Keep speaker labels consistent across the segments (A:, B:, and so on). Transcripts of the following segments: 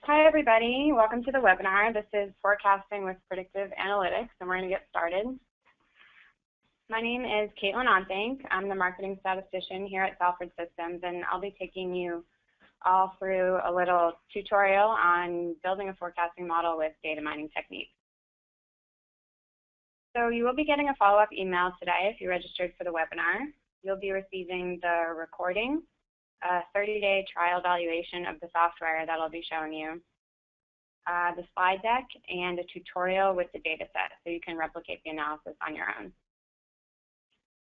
A: Hi, everybody. Welcome to the webinar. This is Forecasting with Predictive Analytics, and we're going to get started. My name is Caitlin Ontank. I'm the marketing statistician here at Salford Systems, and I'll be taking you all through a little tutorial on building a forecasting model with data mining techniques. So you will be getting a follow-up email today if you registered for the webinar. You'll be receiving the recording, a 30-day trial evaluation of the software that I'll be showing you, the slide deck, and a tutorial with the data set so you can replicate the analysis on your own.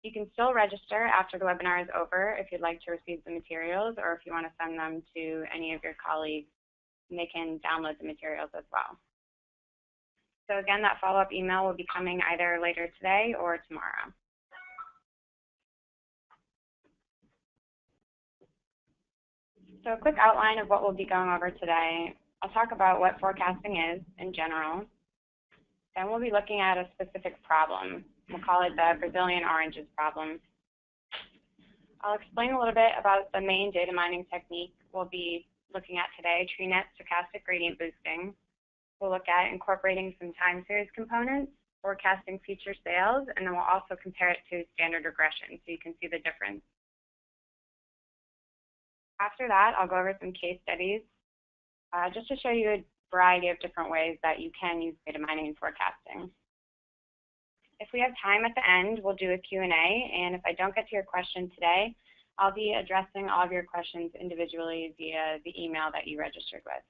A: You can still register after the webinar is over if you'd like to receive the materials or if you want to send them to any of your colleagues, and they can download the materials as well. So again, that follow-up email will be coming either later today or tomorrow. So a quick outline of what we'll be going over today. I'll talk about what forecasting is in general. Then we'll be looking at a specific problem. We'll call it the Brazilian oranges problem. I'll explain a little bit about the main data mining technique we'll be looking at today, TreeNet stochastic gradient boosting. We'll look at incorporating some time series components, forecasting future sales, and then we'll also compare it to standard regression so you can see the difference. After that, I'll go over some case studies just to show you a variety of different ways that you can use data mining and forecasting. If we have time at the end, we'll do a Q&A, and if I don't get to your question today, I'll be addressing all of your questions individually via the email that you registered with.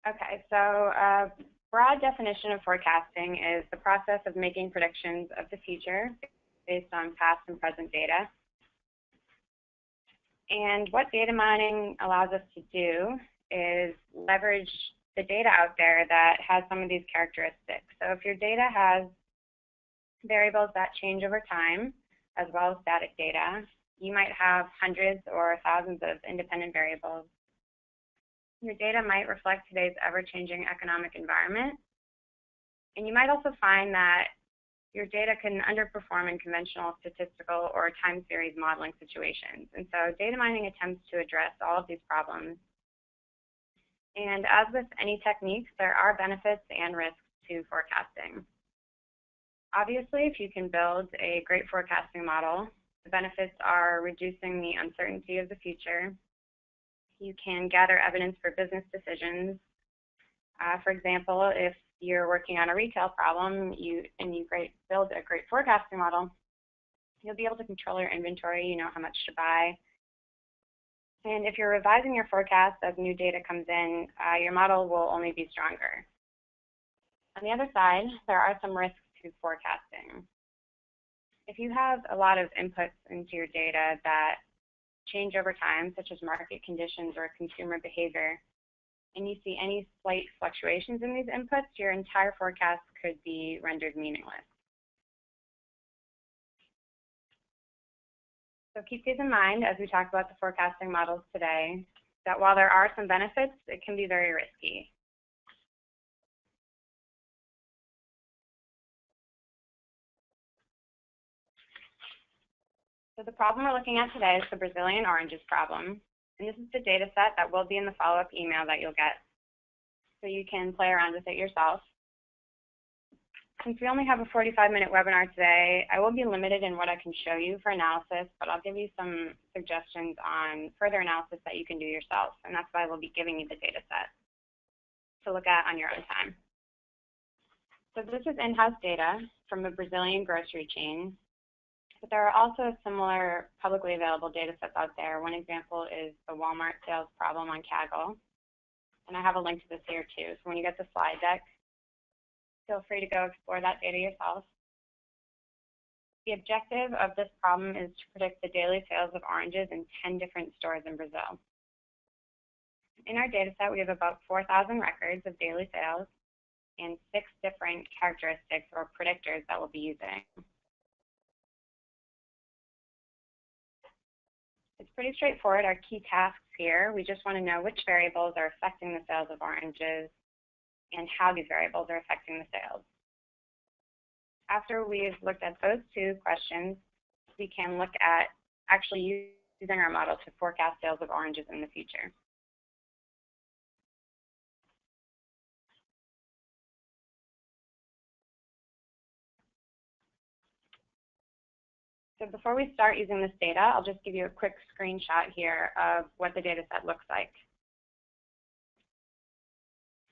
A: Okay, so broad definition of forecasting is the process of making predictions of the future based on past and present data. And what data mining allows us to do is leverage the data out there that has some of these characteristics. So if your data has variables that change over time, as well as static data, you might have hundreds or thousands of independent variables. Your data might reflect today's ever-changing economic environment. And you might also find that your data can underperform in conventional statistical or time series modeling situations. And so data mining attempts to address all of these problems. And as with any techniques, there are benefits and risks to forecasting. Obviously, if you can build a great forecasting model, the benefits are reducing the uncertainty of the future. You can gather evidence for business decisions. For example, if you're working on a retail problem and you build a great forecasting model, you'll be able to control your inventory, you know how much to buy. And if you're revising your forecast as new data comes in, your model will only be stronger. On the other side, there are some risks to forecasting. If you have a lot of inputs into your data that change over time, such as market conditions or consumer behavior, and you see any slight fluctuations in these inputs, your entire forecast could be rendered meaningless. So keep these in mind as we talk about the forecasting models today, that while there are some benefits, it can be very risky. So the problem we're looking at today is the Brazilian oranges problem. And this is the data set that will be in the follow-up email that you'll get. So you can play around with it yourself. Since we only have a 45-minute webinar today, I will be limited in what I can show you for analysis, but I'll give you some suggestions on further analysis that you can do yourself. And that's why we'll be giving you the data set to look at on your own time. So this is in-house data from a Brazilian grocery chain. But there are also similar publicly available data sets out there. One example is the Walmart sales problem on Kaggle. And I have a link to this here too. So when you get the slide deck, feel free to go explore that data yourself. The objective of this problem is to predict the daily sales of oranges in 10 different stores in Brazil. In our data set, we have about 4,000 records of daily sales and 6 different characteristics or predictors that we'll be using. It's pretty straightforward. Our key tasks here, we just want to know which variables are affecting the sales of oranges and how these variables are affecting the sales. After we've looked at those two questions, we can look at actually using our model to forecast sales of oranges in the future. So before we start using this data, I'll just give you a quick screenshot here of what the data set looks like.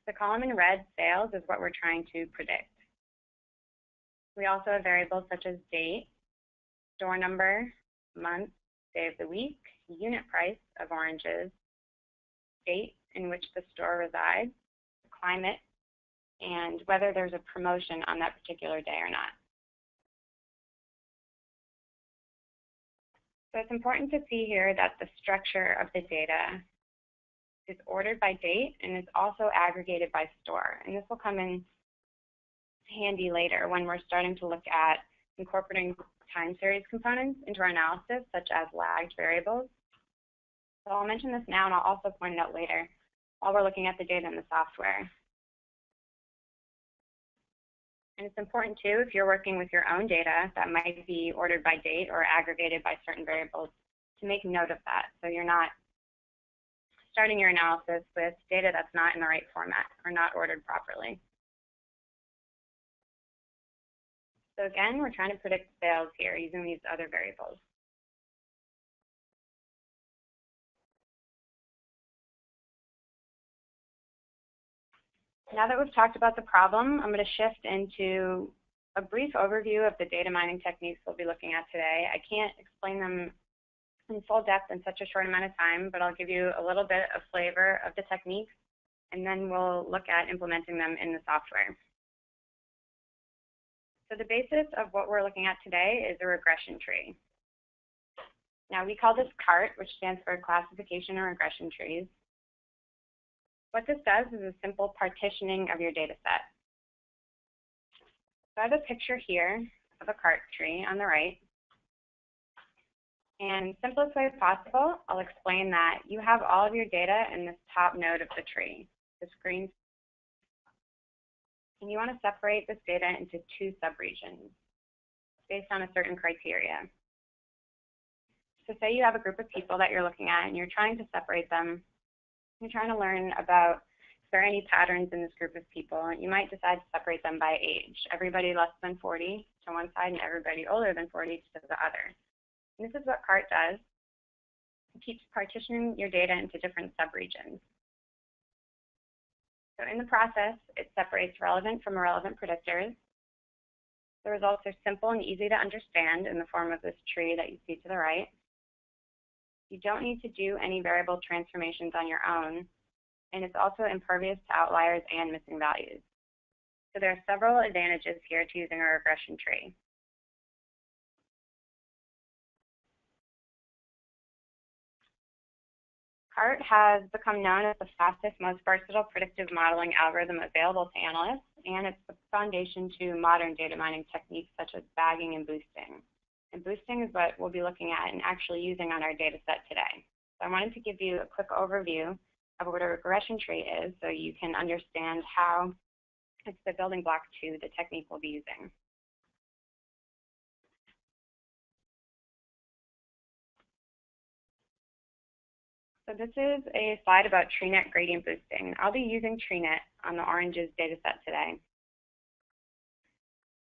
A: The column in red, sales, is what we're trying to predict. We also have variables such as date, store number, month, day of the week, unit price of oranges, date in which the store resides, climate, and whether there's a promotion on that particular day or not. So it's important to see here that the structure of the data is ordered by date and is also aggregated by store. And this will come in handy later when we're starting to look at incorporating time series components into our analysis, such as lagged variables. So I'll mention this now, and I'll also point it out later while we're looking at the data in the software. And it's important too, if you're working with your own data that might be ordered by date or aggregated by certain variables, to make note of that so you're not starting your analysis with data that's not in the right format or not ordered properly. So again, we're trying to predict sales here using these other variables. Now that we've talked about the problem, I'm going to shift into a brief overview of the data mining techniques we'll be looking at today. I can't explain them in full depth in such a short amount of time, but I'll give you a little bit of flavor of the techniques, and then we'll look at implementing them in the software. So the basis of what we're looking at today is a regression tree. Now we call this CART, which stands for Classification and Regression Trees. What this does is a simple partitioning of your data set. So I have a picture here of a CART tree on the right. And simplest way possible, I'll explain that you have all of your data in this top node of the tree, this green. And you want to separate this data into two subregions based on a certain criteria. So say you have a group of people that you're looking at and you're trying to separate them. You're trying to learn about if there are any patterns in this group of people. You might decide to separate them by age. Everybody less than 40 to one side and everybody older than 40 to the other. And this is what CART does. It keeps partitioning your data into different subregions. So in the process, it separates relevant from irrelevant predictors. The results are simple and easy to understand in the form of this tree that you see to the right. You don't need to do any variable transformations on your own, and it's also impervious to outliers and missing values. So there are several advantages here to using a regression tree. CART has become known as the fastest, most versatile predictive modeling algorithm available to analysts, and it's the foundation to modern data mining techniques such as bagging and boosting. And boosting is what we'll be looking at and actually using on our data set today. So I wanted to give you a quick overview of what a regression tree is so you can understand how it's the building block to the technique we'll be using. So this is a slide about TreeNet gradient boosting. I'll be using TreeNet on the oranges data set today.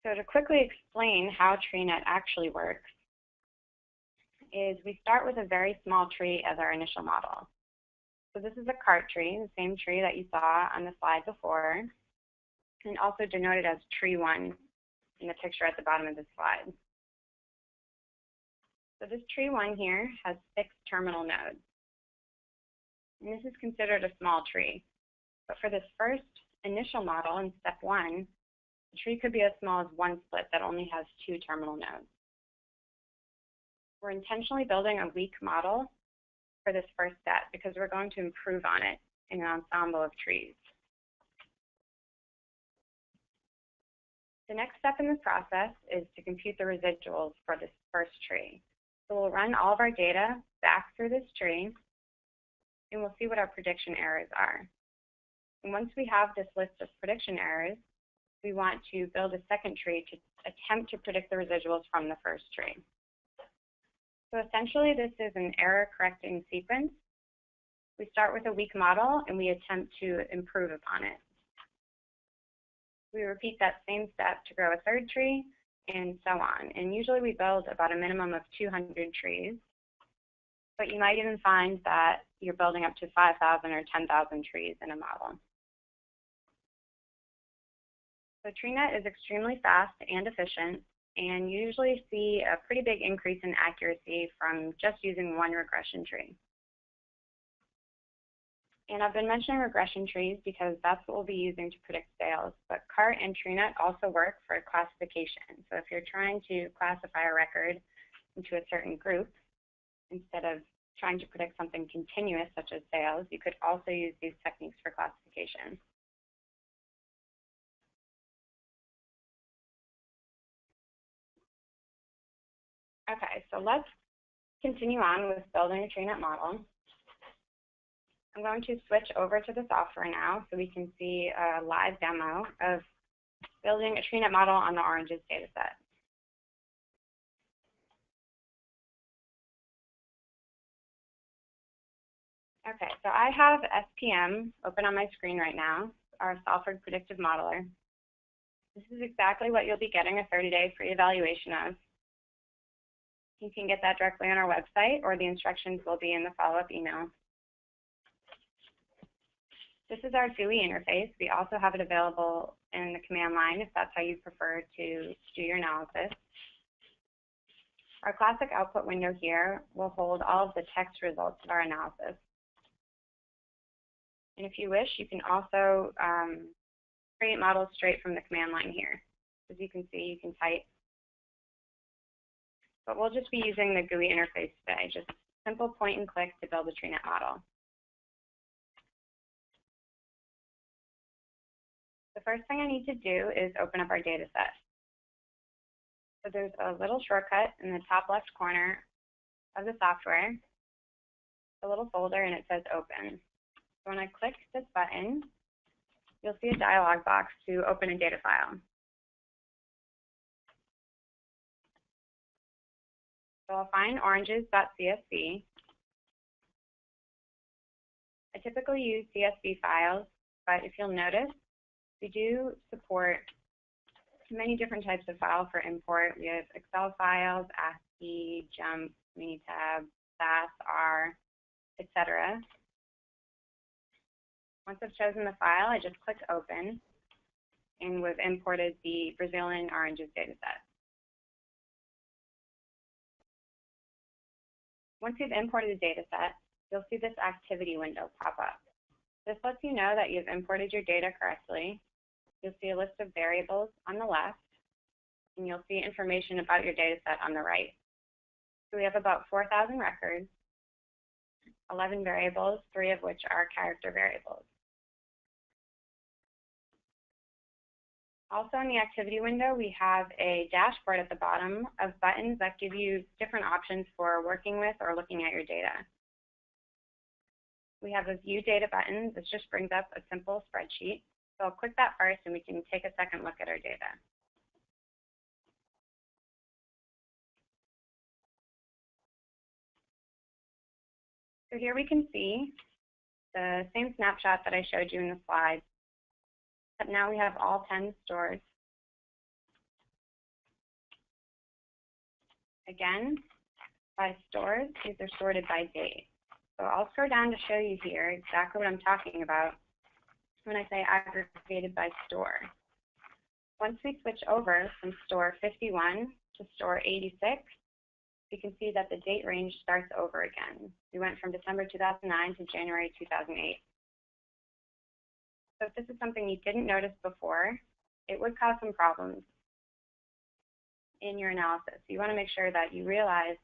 A: So to quickly explain how TreeNet actually works is we start with a very small tree as our initial model. So this is a CART tree, the same tree that you saw on the slide before, and also denoted as tree 1 in the picture at the bottom of the slide. So this tree 1 here has 6 terminal nodes. And this is considered a small tree. But for this first initial model in step 1, the tree could be as small as 1 split that only has 2 terminal nodes. We're intentionally building a weak model for this first step because we're going to improve on it in an ensemble of trees. The next step in this process is to compute the residuals for this first tree. So we'll run all of our data back through this tree, and we'll see what our prediction errors are. And once we have this list of prediction errors, we want to build a second tree to attempt to predict the residuals from the first tree. So essentially, this is an error-correcting sequence. We start with a weak model, and we attempt to improve upon it. We repeat that same step to grow a third tree, and so on. And usually we build about a minimum of 200 trees. But you might even find that you're building up to 5,000 or 10,000 trees in a model. So TreeNet is extremely fast and efficient, and you usually see a pretty big increase in accuracy from just using one regression tree. And I've been mentioning regression trees because that's what we'll be using to predict sales, but CART and TreeNet also work for classification. So if you're trying to classify a record into a certain group, instead of trying to predict something continuous such as sales, you could also use these techniques for classification. Okay, so let's continue on with building a TreeNet model. I'm going to switch over to the software now so we can see a live demo of building a TreeNet model on the oranges dataset. Okay, so I have SPM open on my screen right now, our Salford Predictive Modeler. This is exactly what you'll be getting a 30-day free evaluation of. You can get that directly on our website, or the instructions will be in the follow-up email. This is our GUI interface. We also have it available in the command line if that's how you prefer to do your analysis. Our classic output window here will hold all of the text results of our analysis. And if you wish, you can also create models straight from the command line here. As you can see, you can type. But we'll just be using the GUI interface today, just simple point and click to build a TreeNet model. The first thing I need to do is open up our data set. So there's a little shortcut in the top left corner of the software, a little folder, and it says open. So when I click this button, you'll see a dialog box to open a data file. So I'll find oranges.csv. I typically use CSV files, but if you'll notice, we do support many different types of files for import. We have Excel files, ASCII, JMP, Minitab, SAS, R, etc. Once I've chosen the file, I just click open, and we've imported the Brazilian oranges dataset. Once you've imported the dataset, you'll see this activity window pop up. This lets you know that you've imported your data correctly. You'll see a list of variables on the left, and you'll see information about your data set on the right. So we have about 4,000 records, 11 variables, 3 of which are character variables. Also in the activity window, we have a dashboard at the bottom of buttons that give you different options for working with or looking at your data. We have a View Data button. This just brings up a simple spreadsheet. So I'll click that first, and we can take a second look at our data. So here we can see the same snapshot that I showed you in the slide, but now we have all 10 stores. Again, by stores, these are sorted by date. So I'll scroll down to show you here exactly what I'm talking about when I say aggregated by store. Once we switch over from store 51 to store 86, you can see that the date range starts over again. We went from December 2009 to January 2008. So if this is something you didn't notice before, it would cause some problems in your analysis. You want to make sure that you realize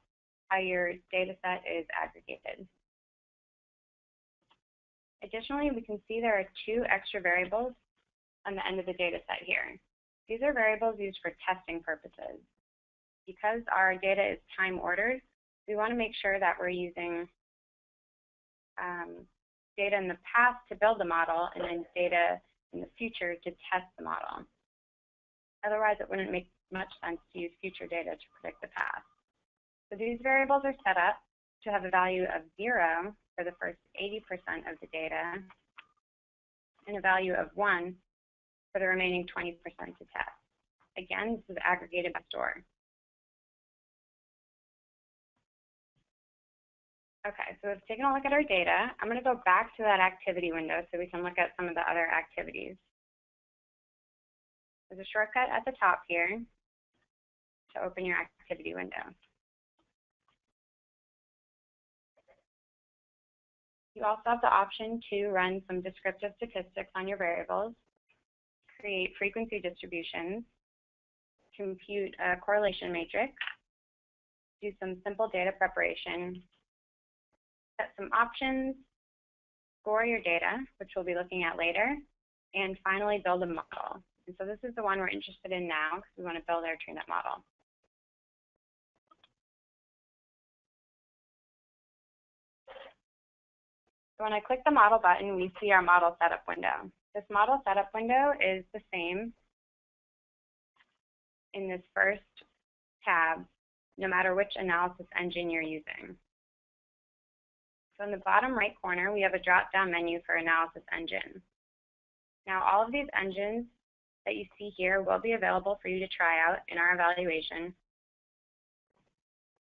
A: how your data set is aggregated. Additionally, we can see there are 2 extra variables on the end of the data set here. These are variables used for testing purposes. Because our data is time ordered, we want to make sure that we're using data in the past to build the model and then data in the future to test the model. Otherwise, it wouldn't make much sense to use future data to predict the past. So these variables are set up to have a value of 0 for the first 80% of the data and a value of 1 for the remaining 20% to test. Again, this is aggregated by store. Okay, so we've taken a look at our data. I'm going to go back to that activity window so we can look at some of the other activities. There's a shortcut at the top here to open your activity window. You also have the option to run some descriptive statistics on your variables, create frequency distributions, compute a correlation matrix, do some simple data preparation, set some options, score your data, which we'll be looking at later, and finally build a model. And so this is the one we're interested in now because we want to build our TreeNet model. So when I click the model button, we see our model setup window. This model setup window is the same in this first tab, no matter which analysis engine you're using. So in the bottom right corner, we have a drop-down menu for analysis engine. Now, all of these engines that you see here will be available for you to try out in our evaluation.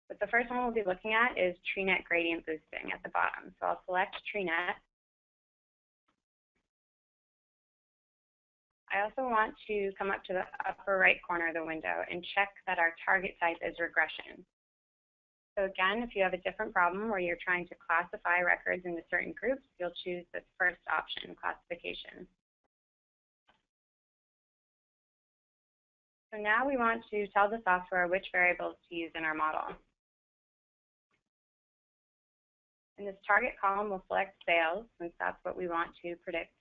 A: But the first one we'll be looking at is TreeNet gradient boosting at the bottom. So I'll select TreeNet. I also want to come up to the upper right corner of the window and check that our target type is regression. So again, if you have a different problem where you're trying to classify records into certain groups, you'll choose this first option, classification. So now we want to tell the software which variables to use in our model. In this target column, we'll select sales, since that's what we want to predict.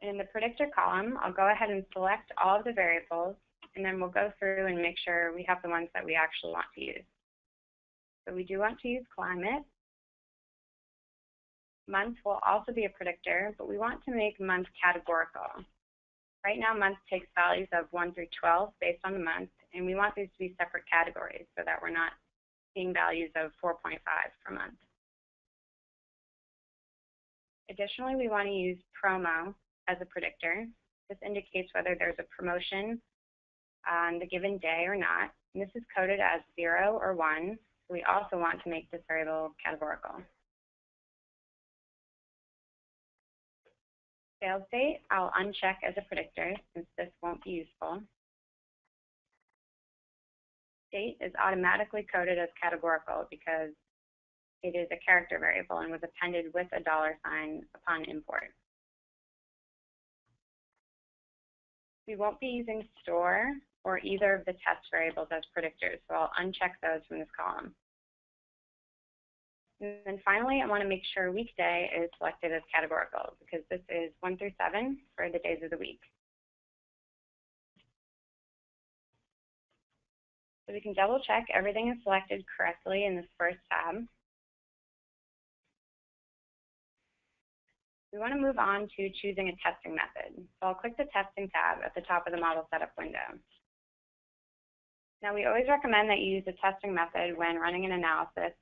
A: And in the predictor column, I'll go ahead and select all of the variables, and then we'll go through and make sure we have the ones that we actually want to use. So we do want to use climate. Month will also be a predictor, but we want to make month categorical. Right now, month takes values of 1 through 12 based on the month, and we want these to be separate categories so that we're not seeing values of 4.5 per month. Additionally, we want to use promo as a predictor. This indicates whether there's a promotion on the given day or not. And this is coded as 0 or 1. So we also want to make this variable categorical. Sales date, I'll uncheck as a predictor since this won't be useful. Date is automatically coded as categorical because it is a character variable and was appended with a $sign upon import. We won't be using store or either of the test variables as predictors, so I'll uncheck those from this column. And then finally, I want to make sure weekday is selected as categorical because this is 1 through 7 for the days of the week. So we can double check everything is selected correctly in this first tab. We want to move on to choosing a testing method. So I'll click the testing tab at the top of the model setup window. Now we always recommend that you use a testing method when running an analysis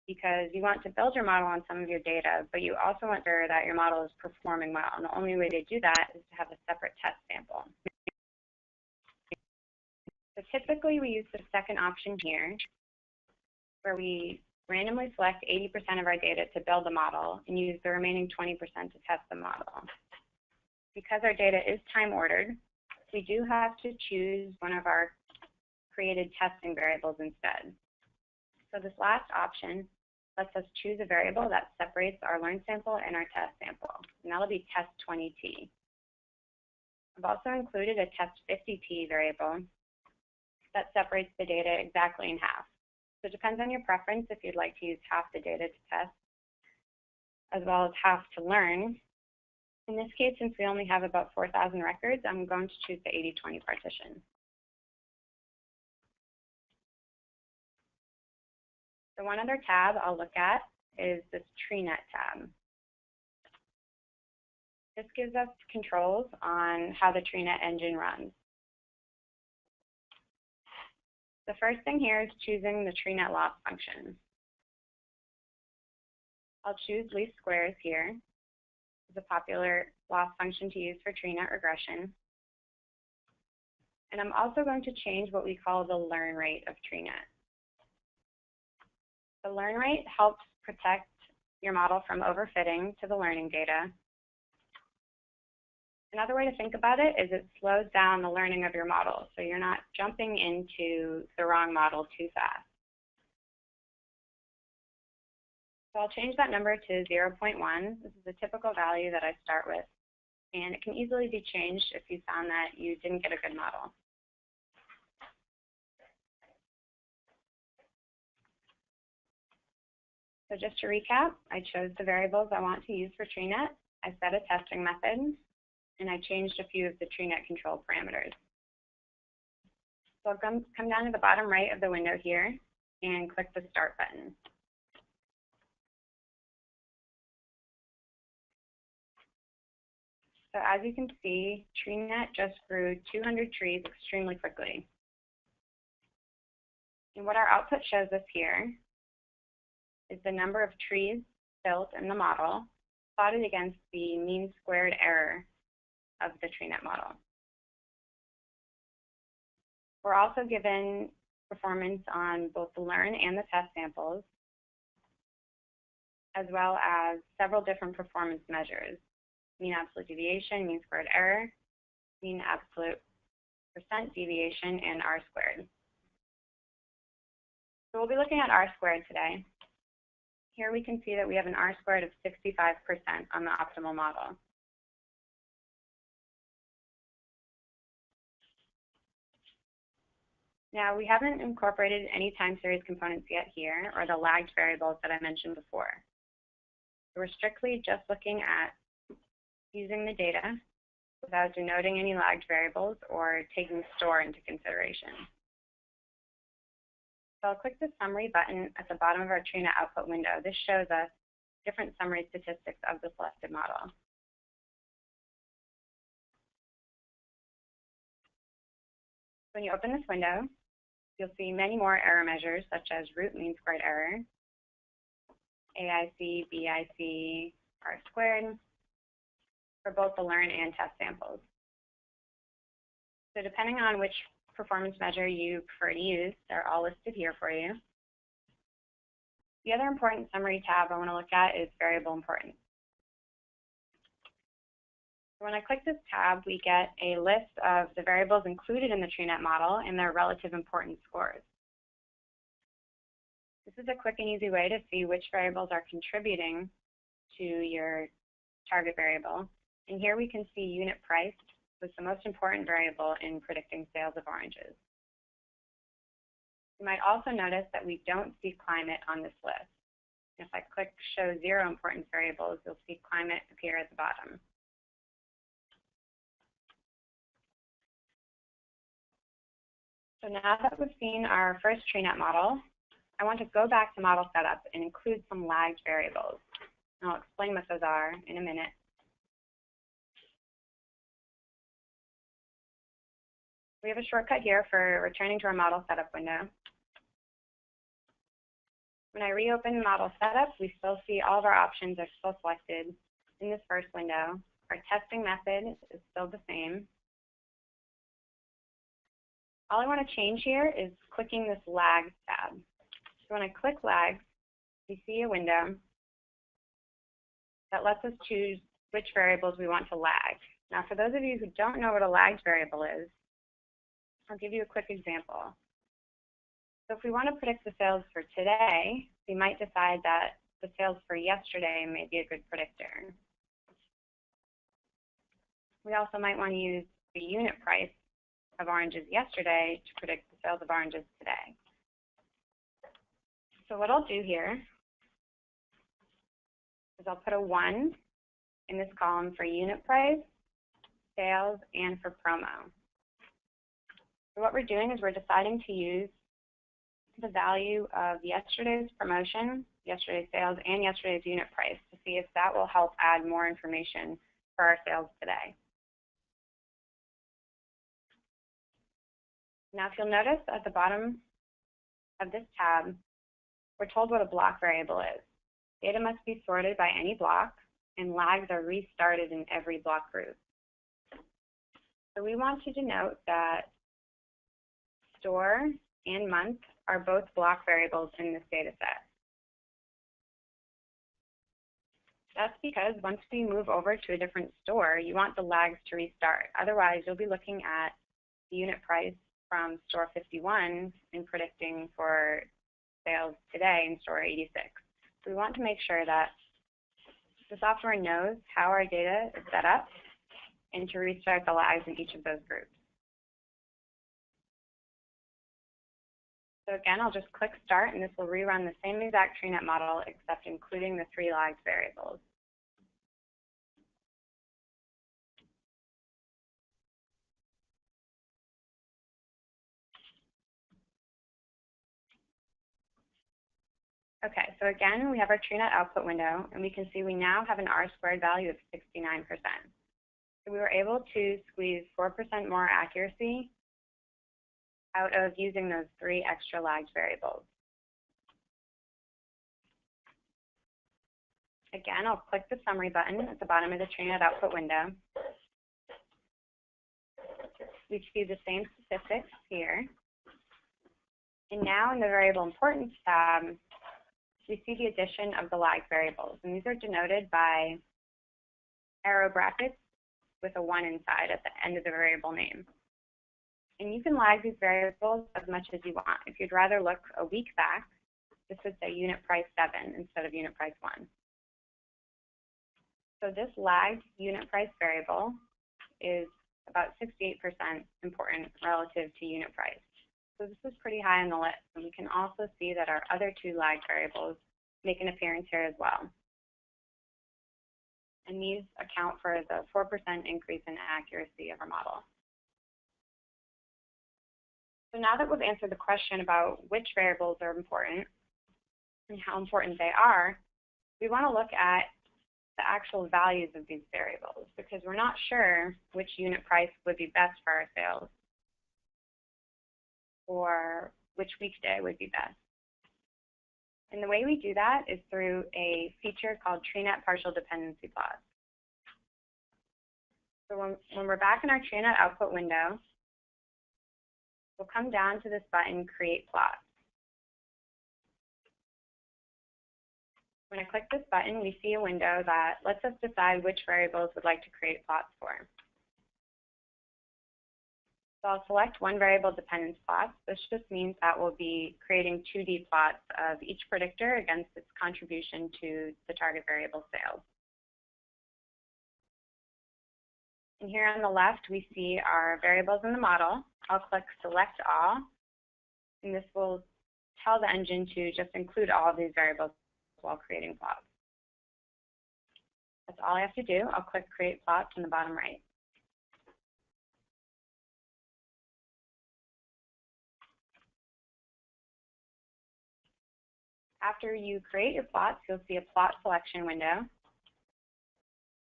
A: because you want to build your model on some of your data, but you also want to ensure that your model is performing well. And the only way to do that is to have a separate test sample. So typically we use the second option here, where we randomly select 80% of our data to build the model and use the remaining 20% to test the model. Because our data is time ordered, we do have to choose one of our created testing variables instead. So this last option lets us choose a variable that separates our learned sample and our test sample, and that'll be test20t. I've also included a test50t variable that separates the data exactly in half. So it depends on your preference if you'd like to use half the data to test, as well as half to learn. In this case, since we only have about 4,000 records, I'm going to choose the 80-20 partition. So one other tab I'll look at is this TreeNet tab. This gives us controls on how the TreeNet engine runs. The first thing here is choosing the TreeNet loss function. I'll choose least squares here. It's a popular loss function to use for TreeNet regression. And I'm also going to change what we call the learn rate of TreeNet. The learn rate helps protect your model from overfitting to the learning data. Another way to think about it is it slows down the learning of your model, so you're not jumping into the wrong model too fast. So I'll change that number to 0.1. This is a typical value that I start with, and it can easily be changed if you found that you didn't get a good model. So just to recap, I chose the variables I want to use for TreeNet. I set a testing method, and I changed a few of the TreeNet control parameters. So I'll come down to the bottom right of the window here and click the Start button. So as you can see, TreeNet just grew 200 trees extremely quickly. And what our output shows us here is the number of trees built in the model plotted against the mean squared error of the TreeNet model. We're also given performance on both the learn and the test samples, as well as several different performance measures: mean absolute deviation, mean squared error, mean absolute percent deviation, and R-squared. So we'll be looking at R-squared today. Here we can see that we have an R-squared of 65% on the optimal model. Now, we haven't incorporated any time series components yet here, or the lagged variables that I mentioned before. So we're strictly just looking at using the data without denoting any lagged variables or taking store into consideration. So I'll click the summary button at the bottom of our TreeNet output window. This shows us different summary statistics of the selected model. When you open this window, you'll see many more error measures, such as root mean squared error, AIC, BIC, R-squared, for both the learn and test samples. So depending on which performance measure you prefer to use, they're all listed here for you. The other important summary tab I want to look at is variable importance. When I click this tab, we get a list of the variables included in the TreeNet model and their relative importance scores. This is a quick and easy way to see which variables are contributing to your target variable. And here we can see unit price was the most important variable in predicting sales of oranges. You might also notice that we don't see climate on this list. If I click Show Zero Importance Variables, you'll see climate appear at the bottom. So now that we've seen our first TreeNet model, I want to go back to model setup and include some lagged variables. And I'll explain what those are in a minute. We have a shortcut here for returning to our model setup window. When I reopen model setup, we still see all of our options are still selected in this first window. Our testing method is still the same. All I want to change here is clicking this Lags tab. So when I click Lags, we see a window that lets us choose which variables we want to lag. Now, for those of you who don't know what a lagged variable is, I'll give you a quick example. So if we want to predict the sales for today, we might decide that the sales for yesterday may be a good predictor. We also might want to use the unit price of oranges yesterday to predict the sales of oranges today. So what I'll do here is I'll put a 1 in this column for unit price, sales, and for promo. So what we're doing is we're deciding to use the value of yesterday's promotion, yesterday's sales, and yesterday's unit price to see if that will help add more information for our sales today. Now, if you'll notice at the bottom of this tab, we're told what a block variable is. Data must be sorted by any block, and lags are restarted in every block group. So we want to denote that store and month are both block variables in this data set. That's because once we move over to a different store, you want the lags to restart. Otherwise, you'll be looking at the unit price from store 51 and predicting for sales today in store 86. So we want to make sure that the software knows how our data is set up and to restart the lags in each of those groups. So again, I'll just click Start, and this will rerun the same exact TreeNet model, except including the 3 lagged variables. Okay, so again, we have our TreeNet output window, and we can see we now have an R-squared value of 69%. So we were able to squeeze 4% more accuracy out of using those 3 extra lagged variables. Again, I'll click the Summary button at the bottom of the TreeNet output window. We see the same statistics here. And now in the Variable Importance tab, we see the addition of the lagged variables. And these are denoted by arrow brackets with a 1 inside at the end of the variable name. And you can lag these variables as much as you want. If you'd rather look a week back, this would say unit price 7 instead of unit price 1. So this lagged unit price variable is about 68% important relative to unit price. So this is pretty high on the list. And we can also see that our other 2 lagged variables make an appearance here as well. And these account for the 4% increase in accuracy of our model. So now that we've answered the question about which variables are important and how important they are, we want to look at the actual values of these variables because we're not sure which unit price would be best for our sales or which weekday would be best. And the way we do that is through a feature called TreeNet Partial Dependency Plots. So when we're back in our TreeNet output window, we'll come down to this button, Create Plots. When I click this button, we see a window that lets us decide which variables we'd like to create plots for. So I'll select one variable dependence plot. This just means that we'll be creating 2D plots of each predictor against its contribution to the target variable sales. And here on the left, we see our variables in the model. I'll click Select All, and this will tell the engine to just include all of these variables while creating plots. That's all I have to do. I'll click Create Plots in the bottom right. After you create your plots, you'll see a plot selection window.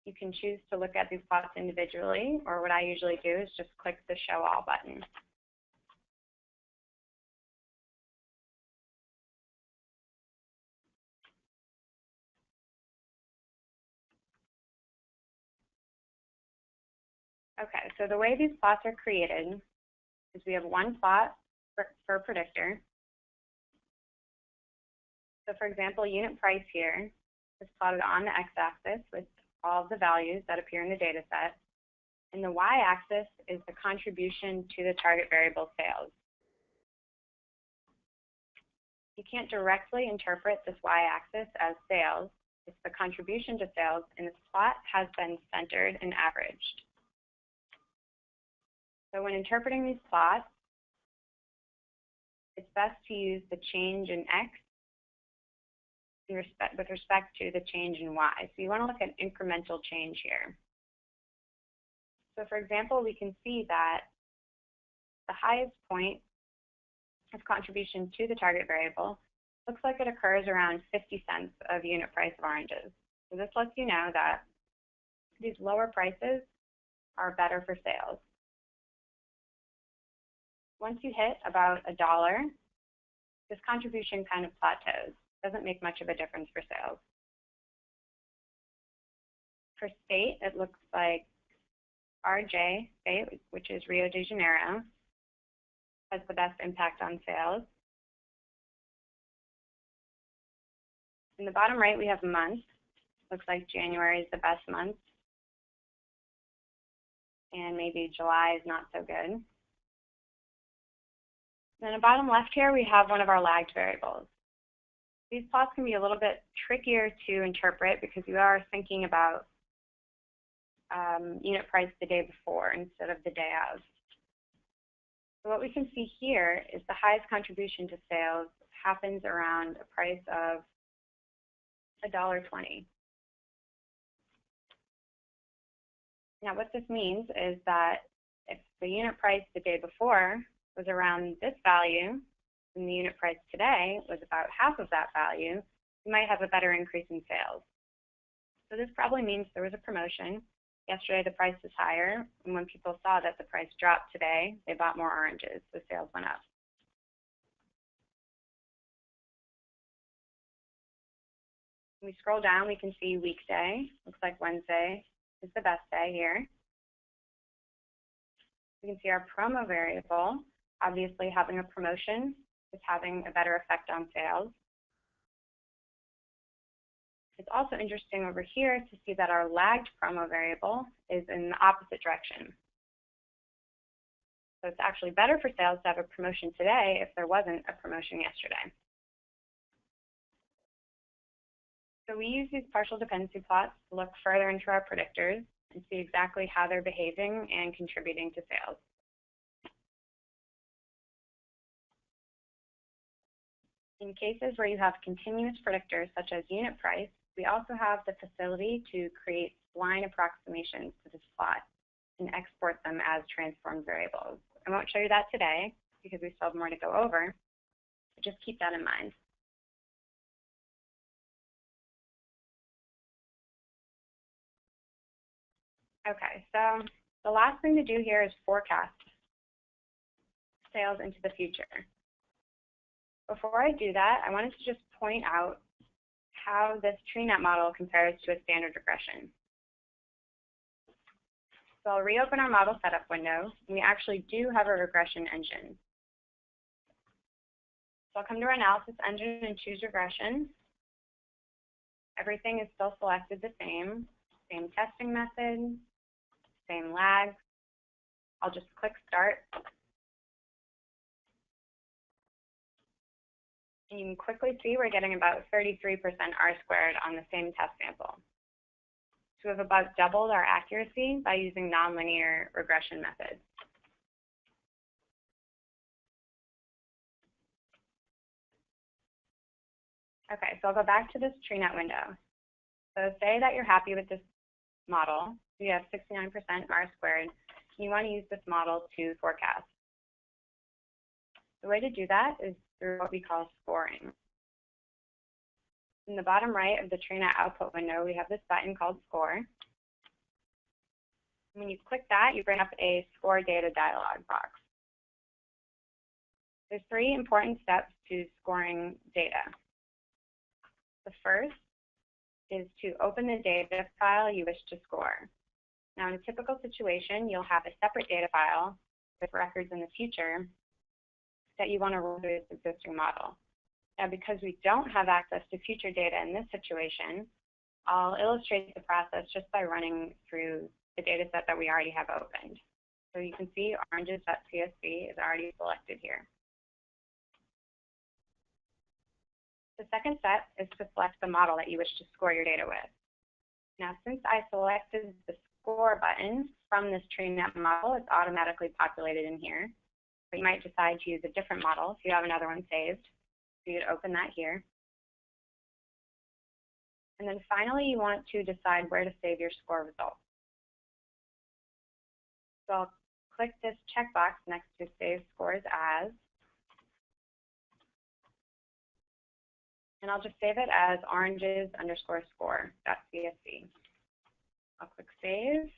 A: You can choose to look at these plots individually, or what I usually do is just click the Show All button. Okay, so the way these plots are created is we have one plot per predictor. So for example, unit price here is plotted on the x-axis with all of the values that appear in the data set. And the y-axis is the contribution to the target variable sales. You can't directly interpret this y-axis as sales. It's the contribution to sales, and this plot has been centered and averaged. So when interpreting these plots, it's best to use the change in x with respect to the change in y. So you want to look at incremental change here. So for example, we can see that the highest point of contribution to the target variable looks like it occurs around 50 cents of unit price of oranges. So this lets you know that These lower prices are better for sales. Once you hit about $1, this contribution kind of plateaus. Doesn't make much of a difference for sales. For state, it looks like RJ state, which is Rio de Janeiro, has the best impact on sales. In the bottom right, we have months. Looks like January is the best month, and maybe July is not so good. Then the bottom left here, we have one of our lagged variables. These plots can be a little bit trickier to interpret because you are thinking about unit price the day before instead of the day of. So what we can see here is the highest contribution to sales happens around a price of $1.20. Now what this means is that if the unit price the day before was around this value, and the unit price today was about half of that value, you might have a better increase in sales. So this probably means there was a promotion. Yesterday the price was higher, and when people saw that the price dropped today, they bought more oranges, so sales went up. When we scroll down, we can see weekday. Looks like Wednesday is the best day here. We can see our promo variable. Obviously, having a promotion is having a better effect on sales. It's also interesting over here to see that our lagged promo variable is in the opposite direction. So it's actually better for sales to have a promotion today if there wasn't a promotion yesterday. So we use these partial dependency plots to look further into our predictors and see exactly how they're behaving and contributing to sales. In cases where you have continuous predictors such as unit price, we also have the facility to create spline approximations to this plot and export them as transformed variables. I won't show you that today because we still have more to go over, but just keep that in mind. Okay, so the last thing to do here is forecast sales into the future. Before I do that, I wanted to just point out how this TreeNet model compares to a standard regression. So I'll reopen our model setup window, and we actually do have a regression engine. So I'll come to our analysis engine and choose regression. Everything is still selected the same testing method, same lag. I'll just click start. And you can quickly see we're getting about 33% R-squared on the same test sample. So we've about doubled our accuracy by using nonlinear regression methods. Okay, so I'll go back to this TreeNet window. So say that you're happy with this model. You have 69% R-squared, and you want to use this model to forecast. The way to do that is through what we call scoring. In the bottom right of the TreeNet output window, we have this button called Score. When you click that, you bring up a Score Data dialog box. There's 3 important steps to scoring data. The first is to open the data file you wish to score. Now, in a typical situation, you'll have a separate data file with records in the future that you want to run through this existing model. Now, because we don't have access to future data in this situation, I'll illustrate the process just by running through the data set that we already have opened. So you can see oranges.csv is already selected here. The second step is to select the model that you wish to score your data with. Now, since I selected the Score button from this TreeNet model, it's automatically populated in here. But you might decide to use a different model if you have another one saved. So you'd open that here. And then finally, you want to decide where to save your score results. So I'll click this checkbox next to Save Scores As. And I'll just save it as oranges_score.csv. I'll click Save.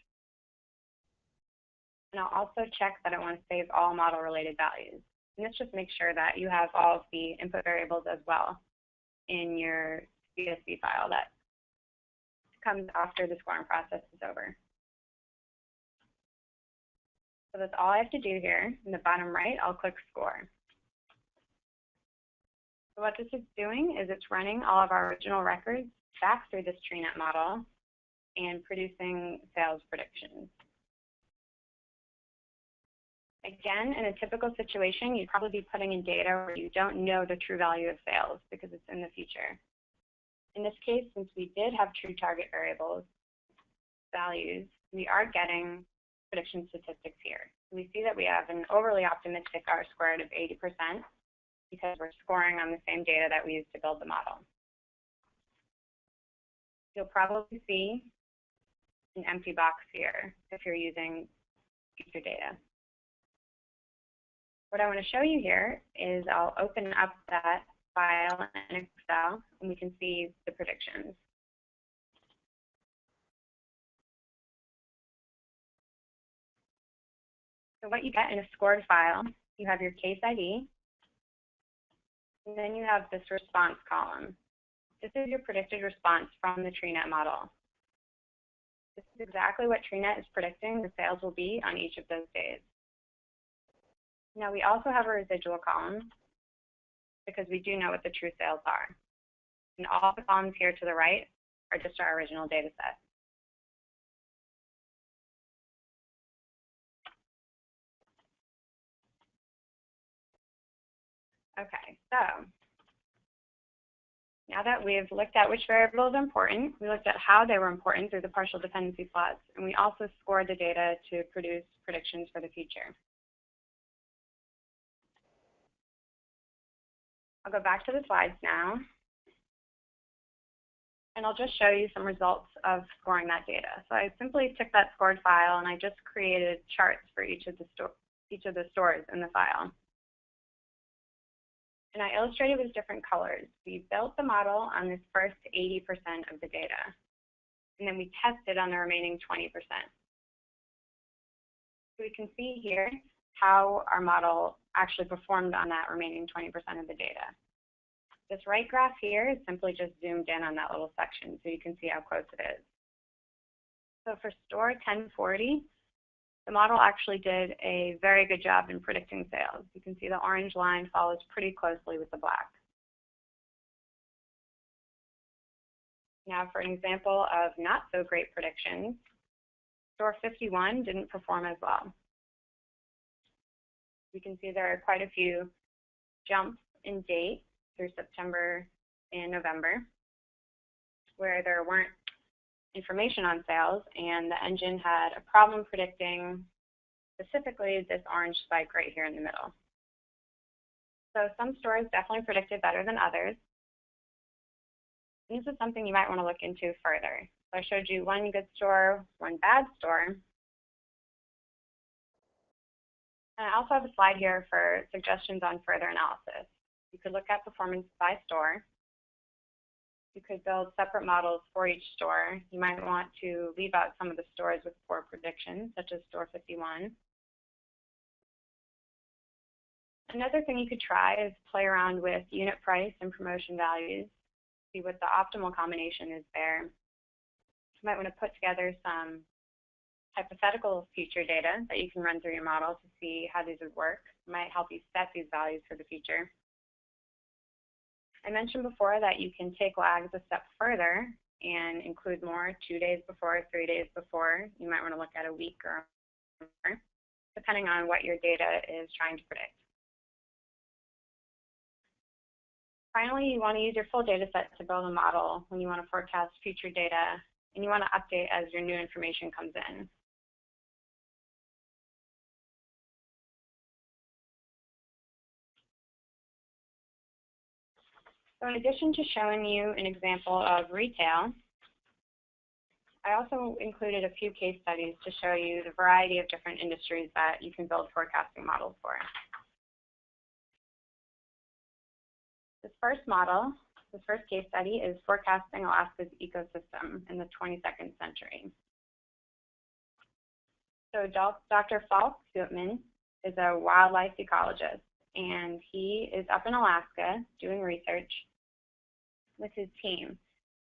A: And I'll also check that I want to save all model-related values. And this just makes sure that you have all of the input variables as well in your CSV file that comes after the scoring process is over. So that's all I have to do here. In the bottom right, I'll click Score. So what this is doing is it's running all of our original records back through this TreeNet model and producing sales predictions. Again, in a typical situation, you'd probably be putting in data where you don't know the true value of sales because it's in the future. In this case, since we did have true target variables, values, we are getting prediction statistics here. We see that we have an overly optimistic R-squared of 80% because we're scoring on the same data that we used to build the model. You'll probably see an empty box here if you're using future data. What I want to show you here is I'll open up that file in Excel, and we can see the predictions. So what you get in a scored file, you have your case ID, and then you have this response column. This is your predicted response from the TreeNet model. This is exactly what TreeNet is predicting the sales will be on each of those days. Now we also have a residual column because we do know what the true sales are. And all the columns here to the right are just our original data set. Okay, so now that we've looked at which variable is important, we looked at how they were important through the partial dependency plots, and we also scored the data to produce predictions for the future. I'll go back to the slides now, and I'll just show you some results of scoring that data. So I simply took that scored file and I just created charts for each of the stores in the file. And I illustrated with different colors. We built the model on this first 80% of the data, and then we tested on the remaining 20%. So we can see here how our model actually performed on that remaining 20% of the data. This right graph here is simply just zoomed in on that little section so you can see how close it is. So for store 1040, the model actually did a very good job in predicting sales. You can see the orange line follows pretty closely with the black. Now for an example of not so great predictions, store 51 didn't perform as well. You can see there are quite a few jumps in date through September and November where there weren't information on sales, and the engine had a problem predicting specifically this orange spike right here in the middle. So some stores definitely predicted better than others. And this is something you might want to look into further. So I showed you one good store, one bad store. And I also have a slide here for suggestions on further analysis. You could look at performance by store. You could build separate models for each store. You might want to leave out some of the stores with poor predictions, such as store 51. Another thing you could try is play around with unit price and promotion values, see what the optimal combination is there. You might want to put together some hypothetical future data that you can run through your model to see how these would work. It might help you set these values for the future. I mentioned before that you can take lags a step further and include more 2 days before, 3 days before. You might want to look at a week or more, depending on what your data is trying to predict. Finally, you want to use your full data set to build a model when you want to forecast future data, and you want to update as your new information comes in. So in addition to showing you an example of retail, I also included a few case studies to show you the variety of different industries that you can build forecasting models for. This first model, this first case study, is forecasting Alaska's ecosystem in the 22nd century. So Dr. Falk Gutman is a wildlife ecologist, and he is up in Alaska doing research with his team.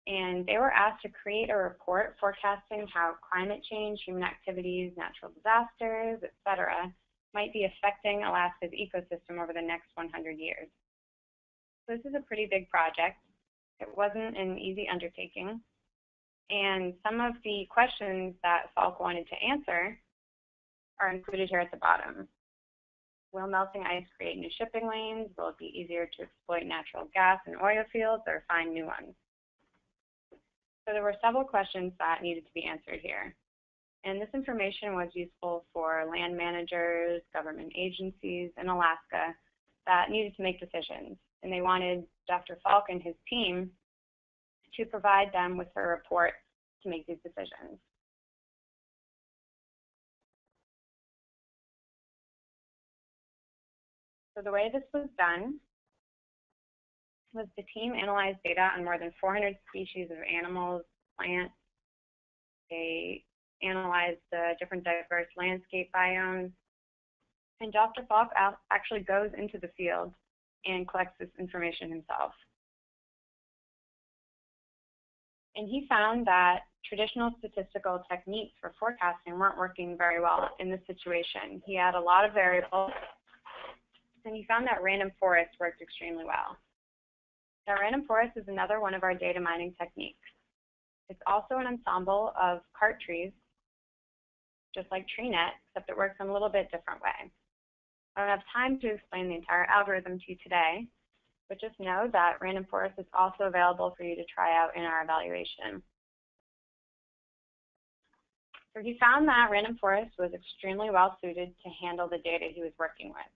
A: And they were asked to create a report forecasting how climate change, human activities, natural disasters, etc., might be affecting Alaska's ecosystem over the next 100 years. So this is a pretty big project. It wasn't an easy undertaking. And some of the questions that Falk wanted to answer are included here at the bottom. Will melting ice create new shipping lanes? Will it be easier to exploit natural gas and oil fields or find new ones? So there were several questions that needed to be answered here. And this information was useful for land managers, government agencies in Alaska that needed to make decisions. And they wanted Dr. Falk and his team to provide them with a report to make these decisions. So the way this was done was the team analyzed data on more than 400 species of animals, plants. They analyzed the different diverse landscape biomes. And Dr. Falk actually goes into the field and collects this information himself. And he found that traditional statistical techniques for forecasting weren't working very well in this situation. He had a lot of variables, and he found that random forest worked extremely well. Now, random forest is another one of our data mining techniques. It's also an ensemble of cart trees, just like TreeNet, except it works in a little bit different way. I don't have time to explain the entire algorithm to you today, but just know that random forest is also available for you to try out in our evaluation. So he found that random forest was extremely well suited to handle the data he was working with.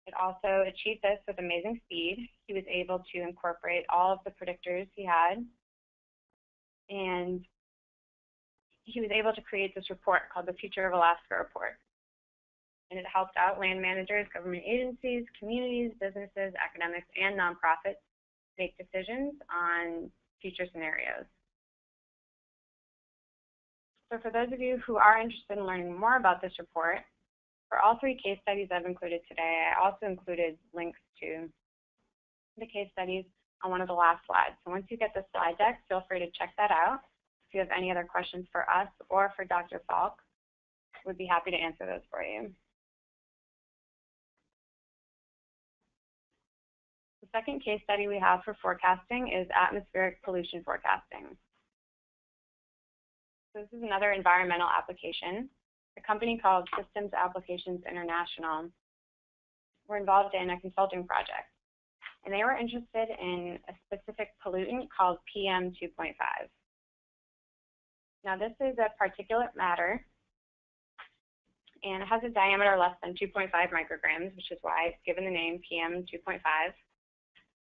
A: It also achieved this with amazing speed. He was able to incorporate all of the predictors he had, and he was able to create this report called the Future of Alaska Report. And it helped out land managers, government agencies, communities, businesses, academics, and nonprofits make decisions on future scenarios. So for those of you who are interested in learning more about this report, for all 3 case studies I've included today, I also included links to the case studies on one of the last slides. So once you get the slide deck, feel free to check that out. If you have any other questions for us or for Dr. Falk, we'd be happy to answer those for you. The second case study we have for forecasting is atmospheric pollution forecasting. So this is another environmental application. A company called Systems Applications International were involved in a consulting project, and they were interested in a specific pollutant called PM 2.5. Now this is a particulate matter, and it has a diameter less than 2.5 micrograms, which is why it's given the name PM 2.5.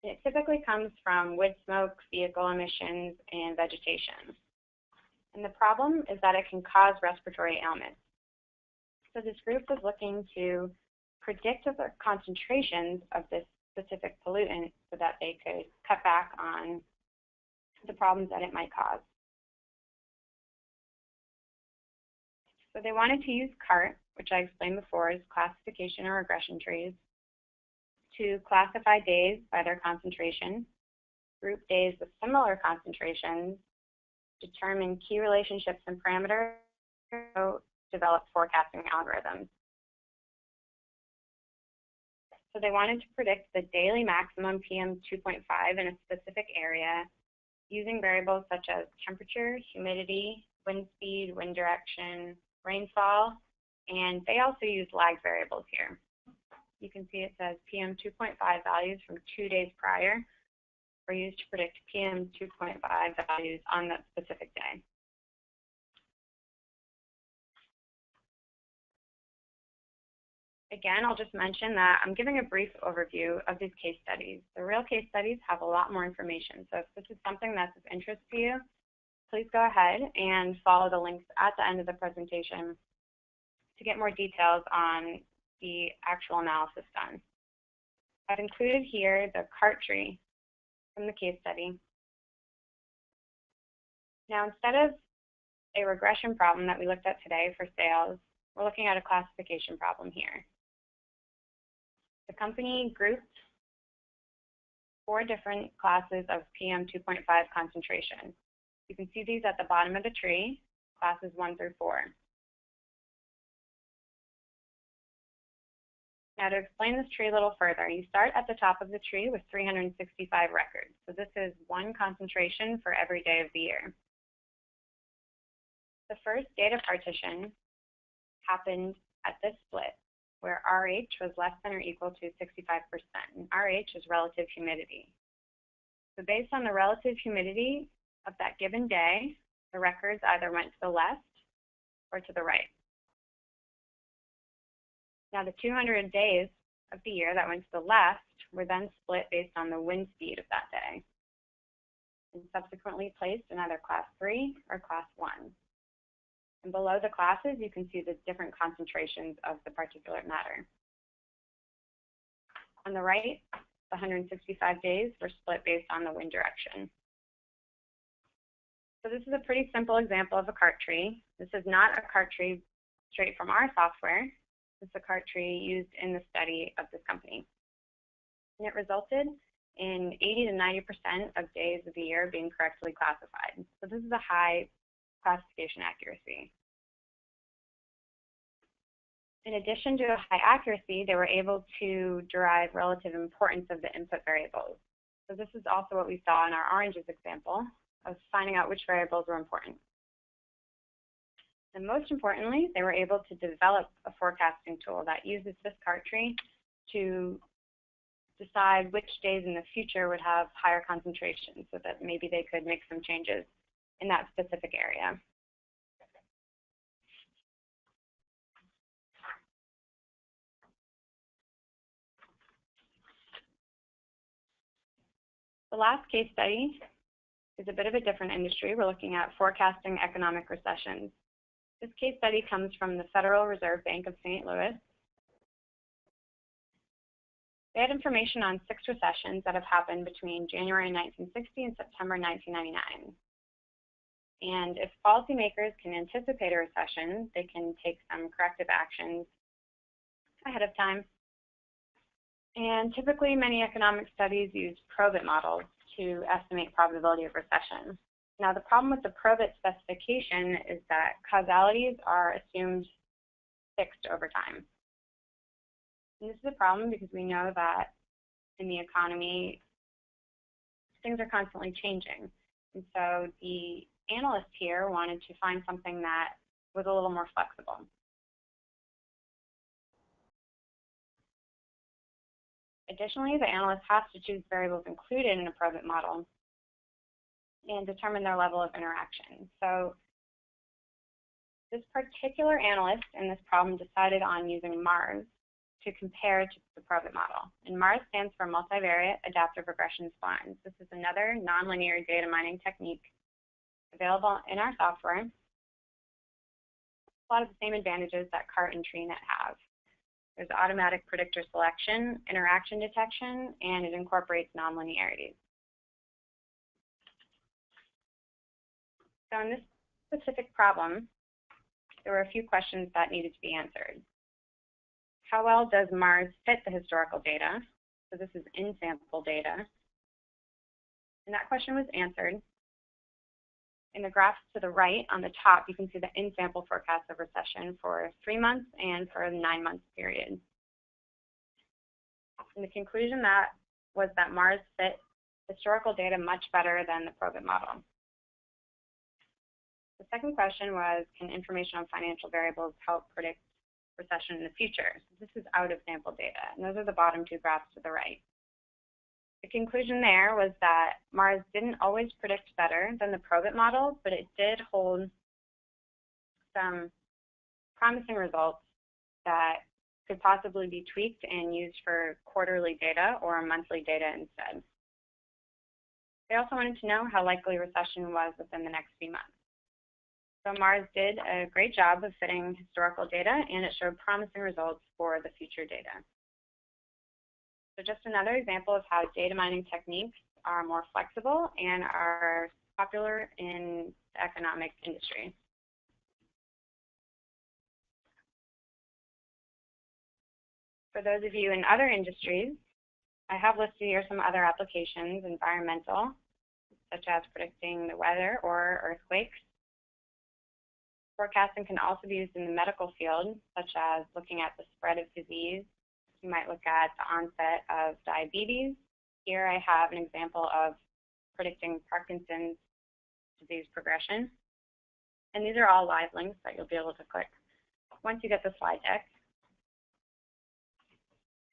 A: It typically comes from wood smoke, vehicle emissions, and vegetation. And the problem is that it can cause respiratory ailments. So this group was looking to predict the concentrations of this specific pollutant so that they could cut back on the problems that it might cause. So they wanted to use CART, which I explained before is classification or regression trees, to classify days by their concentration, group days with similar concentrations, determine key relationships and parameters, to develop forecasting algorithms. So they wanted to predict the daily maximum PM 2.5 in a specific area using variables such as temperature, humidity, wind speed, wind direction, rainfall, and they also use lag variables here. You can see it says PM 2.5 values from 2 days prior were used to predict PM 2.5 values on that specific day. Again, I'll just mention that I'm giving a brief overview of these case studies. The real case studies have a lot more information, so if this is something that's of interest to you, please go ahead and follow the links at the end of the presentation to get more details on the actual analysis done. I've included here the CART tree from the case study. Now, instead of a regression problem that we looked at today for sales, we're looking at a classification problem here. The company grouped 4 different classes of PM 2.5 concentration. You can see these at the bottom of the tree, classes 1 through 4. Now to explain this tree a little further, you start at the top of the tree with 365 records. So this is 1 concentration for every day of the year. The first data partition happened at this split, where RH was less than or equal to 65%, and RH is relative humidity. So based on the relative humidity of that given day, the records either went to the left or to the right. Now the 200 days of the year that went to the left were then split based on the wind speed of that day, and subsequently placed in either class 3 or class 1. And below the classes, you can see the different concentrations of the particulate matter. On the right, the 165 days were split based on the wind direction. So this is a pretty simple example of a cart tree. This is not a cart tree straight from our software. This is a cart tree used in the study of this company. And it resulted in 80 to 90% of days of the year being correctly classified. So this is a high classification accuracy. In addition to a high accuracy, they were able to derive relative importance of the input variables. So this is also what we saw in our oranges example of finding out which variables were important. And most importantly, they were able to develop a forecasting tool that uses this cart tree to decide which days in the future would have higher concentrations so that maybe they could make some changes in that specific area. The last case study is a bit of a different industry. We're looking at forecasting economic recessions. This case study comes from the Federal Reserve Bank of St. Louis. They had information on 6 recessions that have happened between January 1960 and September 1999. And if policymakers can anticipate a recession, they can take some corrective actions ahead of time. And typically, many economic studies use Probit models to estimate probability of recession. Now, the problem with the Probit specification is that causalities are assumed fixed over time. And this is a problem because we know that in the economy, things are constantly changing. And so the analyst here wanted to find something that was a little more flexible. Additionally, the analyst has to choose variables included in a Probit model and determine their level of interaction. So this particular analyst in this problem decided on using MARS to compare to the Probit model. And MARS stands for Multivariate Adaptive Regression Splines. This is another nonlinear data mining technique available in our software. A lot of the same advantages that CART and TreeNet have. There's automatic predictor selection, interaction detection, and it incorporates nonlinearities. So in this specific problem, there were a few questions that needed to be answered. How well does MARS fit the historical data? So this is in-sample data. And that question was answered. In the graph to the right on the top, you can see the in-sample forecast of recession for 3 months and for a 9-month period. And the conclusion was that MARS fit historical data much better than the Probit model. The second question was, can information on financial variables help predict recession in the future? So this is out of sample data, and those are the bottom 2 graphs to the right. The conclusion there was that MARS didn't always predict better than the Probit model, but it did hold some promising results that could possibly be tweaked and used for quarterly data or monthly data instead. They also wanted to know how likely recession was within the next few months. So MARS did a great job of fitting historical data, and it showed promising results for the future data. So just another example of how data mining techniques are more flexible and are popular in the economic industry. For those of you in other industries, I have listed here some other applications, environmental, such as predicting the weather or earthquakes. Forecasting can also be used in the medical field, such as looking at the spread of disease. You might look at the onset of diabetes. Here I have an example of predicting Parkinson's disease progression. And these are all live links that you'll be able to click once you get the slide deck.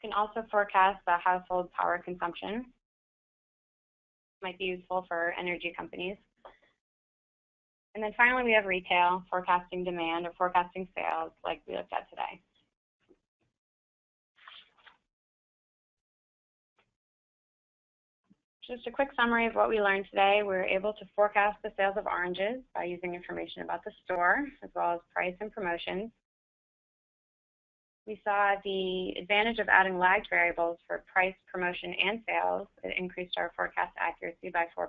A: You can also forecast the household power consumption. Might be useful for energy companies. And then finally, we have retail, forecasting demand or forecasting sales like we looked at today. Just a quick summary of what we learned today. We were able to forecast the sales of oranges by using information about the store, as well as price and promotions. We saw the advantage of adding lagged variables for price, promotion, and sales. It increased our forecast accuracy by 4%.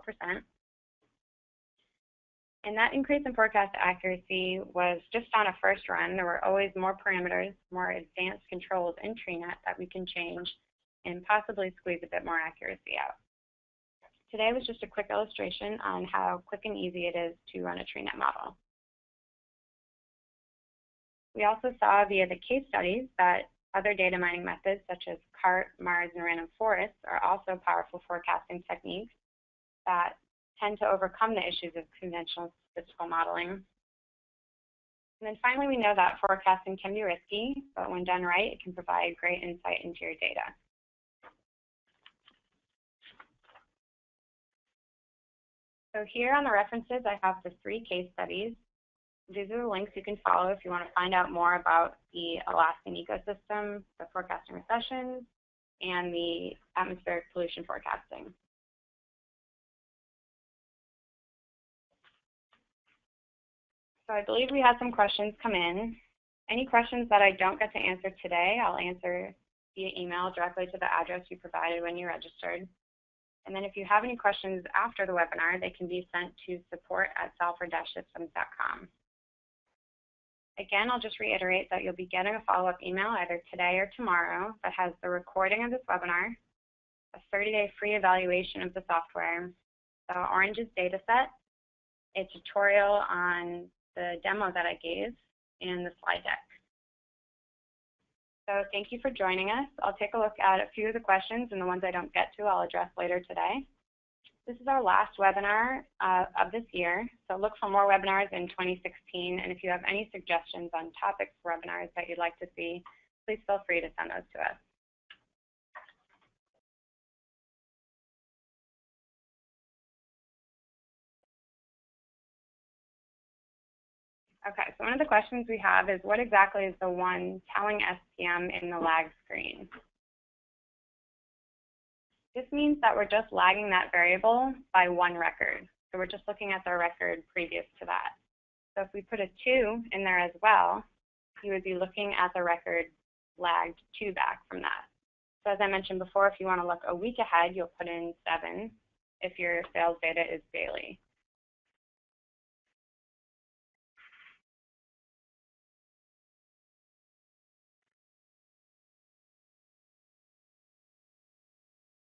A: And that increase in forecast accuracy was just on a first run. There were always more parameters, more advanced controls in TreeNet that we can change and possibly squeeze a bit more accuracy out. Today was just a quick illustration on how quick and easy it is to run a TreeNet model. We also saw via the case studies that other data mining methods such as CART, MARS, and random forests are also powerful forecasting techniques that tend to overcome the issues of conventional statistical modeling. And then finally, we know that forecasting can be risky, but when done right, it can provide great insight into your data. So here on the references, I have the 3 case studies. These are the links you can follow if you want to find out more about the Alaskan ecosystem, the forecasting recessions, and the atmospheric pollution forecasting. So I believe we had some questions come in. Any questions that I don't get to answer today, I'll answer via email directly to the address you provided when you registered. And then if you have any questions after the webinar, they can be sent to support@salford-systems.com. Again, I'll just reiterate that you'll be getting a follow-up email either today or tomorrow that has the recording of this webinar, a 30-day free evaluation of the software, the Oranges dataset, a tutorial on the demo that I gave, and the slide deck. So thank you for joining us. I'll take a look at a few of the questions, and the ones I don't get to, I'll address later today. This is our last webinar of this year, so look for more webinars in 2016, and if you have any suggestions on topics for webinars that you'd like to see, please feel free to send those to us. Okay, so one of the questions we have is what exactly is the one telling SPM in the lag screen? This means that we're just lagging that variable by 1 record. So we're just looking at the record previous to that. So if we put a 2 in there as well, you would be looking at the record lagged 2 back from that. So as I mentioned before, if you want to look a week ahead, you'll put in 7 if your sales data is daily.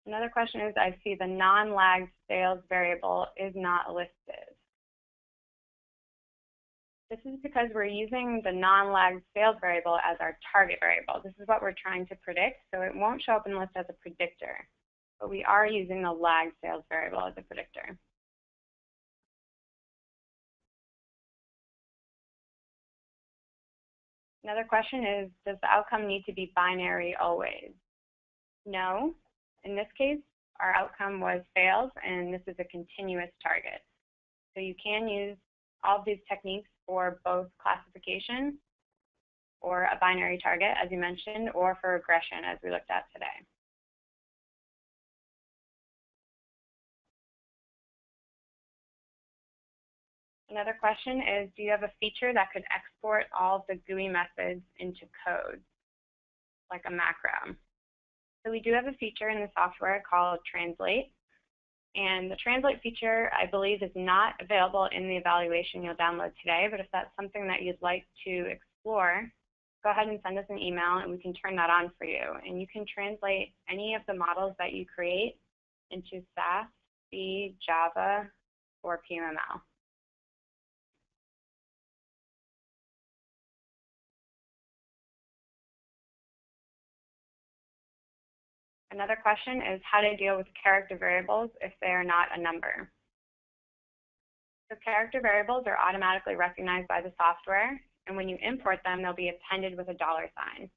A: Another question is, I see the non-lagged sales variable is not listed. This is because we're using the non-lagged sales variable as our target variable. This is what we're trying to predict, so it won't show up in the list as a predictor. But we are using the lagged sales variable as a predictor. Another question is, does the outcome need to be binary always? No. In this case, our outcome was sales, and this is a continuous target. So you can use all of these techniques for both classification or a binary target, as you mentioned, or for regression, as we looked at today. Another question is, do you have a feature that could export all of the GUI methods into code, like a macro? So we do have a feature in the software called Translate. And the Translate feature, I believe, is not available in the evaluation you'll download today. But if that's something that you'd like to explore, go ahead and send us an email and we can turn that on for you. And you can translate any of the models that you create into SAS, C, Java, or PMML. Another question is how to deal with character variables if they are not a number. So character variables are automatically recognized by the software, and when you import them, they'll be appended with a $sign.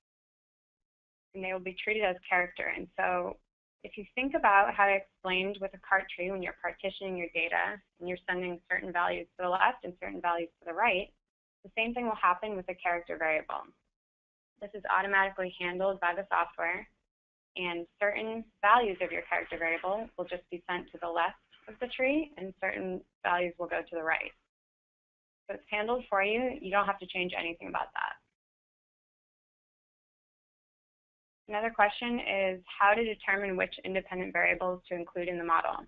A: And they will be treated as character. And so if you think about how I explained with a cart tree when you're partitioning your data and you're sending certain values to the left and certain values to the right, the same thing will happen with a character variable. This is automatically handled by the software, and certain values of your character variable will just be sent to the left of the tree, and certain values will go to the right. So it's handled for you. You don't have to change anything about that. Another question is how to determine which independent variables to include in the model.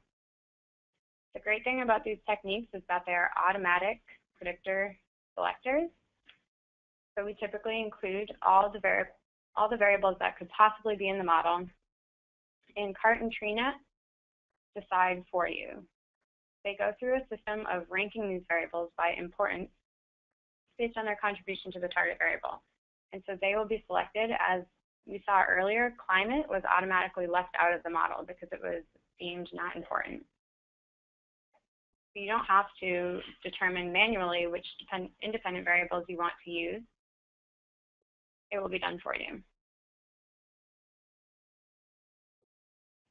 A: The great thing about these techniques is that they are automatic predictor selectors. So we typically include all the variables that could possibly be in the model, and Cart and TreeNet decide for you. They go through a system of ranking these variables by importance based on their contribution to the target variable. And so they will be selected. As we saw earlier, climate was automatically left out of the model because it was deemed not important. So you don't have to determine manually which independent variables you want to use. It will be done for you.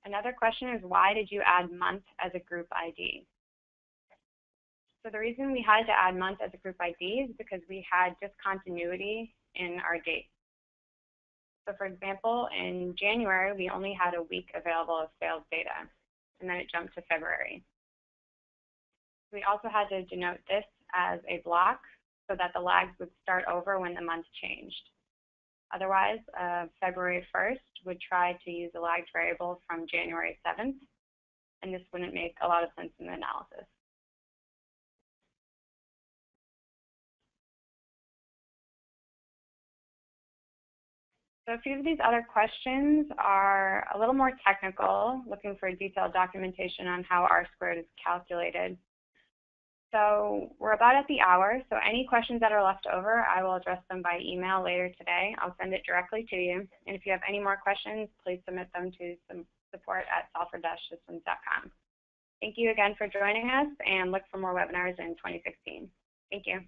A: Another question is why did you add month as a group ID? So the reason we had to add month as a group ID is because we had discontinuity in our dates. So for example, in January, we only had a week available of sales data, and then it jumped to February. We also had to denote this as a block so that the lags would start over when the month changed. Otherwise, February 1st would try to use a lagged variable from January 7th, and this wouldn't make a lot of sense in the analysis. So a few of these other questions are a little more technical, looking for detailed documentation on how R-squared is calculated. So we're about at the hour, so any questions that are left over, I will address them by email later today. I'll send it directly to you. And if you have any more questions, please submit them to support@salford-systems.com. Thank you again for joining us, and look for more webinars in 2016. Thank you.